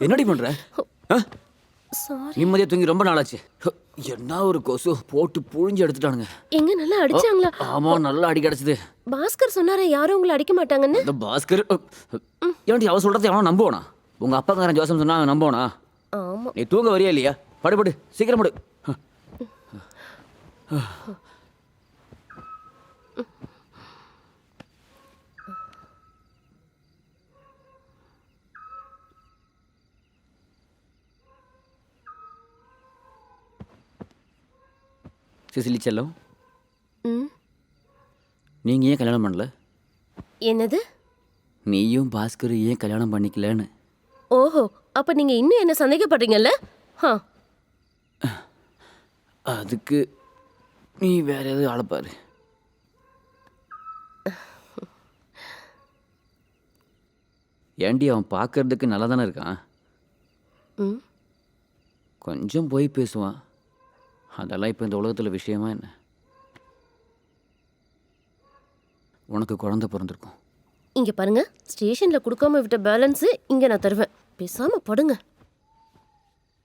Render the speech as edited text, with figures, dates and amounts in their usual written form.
என்னடி பண்ற? சாரி. நிம்மதியா தூங்கி ரொம்ப நாளாச்சு. என்ன ஒரு கொசு போட்டு புழிஞ்சு எடுத்துட்டானுங்க. எங்க நல்லா அடிச்சாங்களா? ஆமா, நல்லா அடி கிடைச்சது. பாஸ்கர் சொன்னாரே யாரும் உங்களை அடிக்க மாட்டாங்கன்னு. இந்த பாஸ்கர் ஏன்டி அவ சொல்றதை அவன் நம்புவானா? உங்க அப்பாக்காரன் ஜோசம் சொன்னா அவன் நம்புவானா? ஆமா. நீ தூங்க வரியா இல்லையா? படு படு, சீக்கிரம் படு. சிசிலி செல்லம், ம். நீங்க ஏன் கல்யாணம் பண்ணல? என்னது? நீயும் பாஸ்கரும் ஏன் கல்யாணம் பண்ணிக்கலன்னு. ஓஹோ, அப்ப நீங்க இன்னும் என்ன சந்தேகப்படுறீங்கல்ல? ஹா. அதுக்கு நீ வேற எதுவும் ஆளை பாரு. ஏண்டி அவன் பார்க்கறதுக்கு நல்லா தானே இருக்கான். ம். கொஞ்சம் போய் பேசுவான். அதெல்லாம் இப்போ இந்த உலகத்தில் விஷயமா என்ன? உனக்கு குழந்தை பிறந்திருக்கும். இங்க பாருங்க, ஸ்டேஷன்ல கொடுக்காம விட்ட பேலன்ஸ் இங்க நான் தருவேன். பேசாம படுங்க.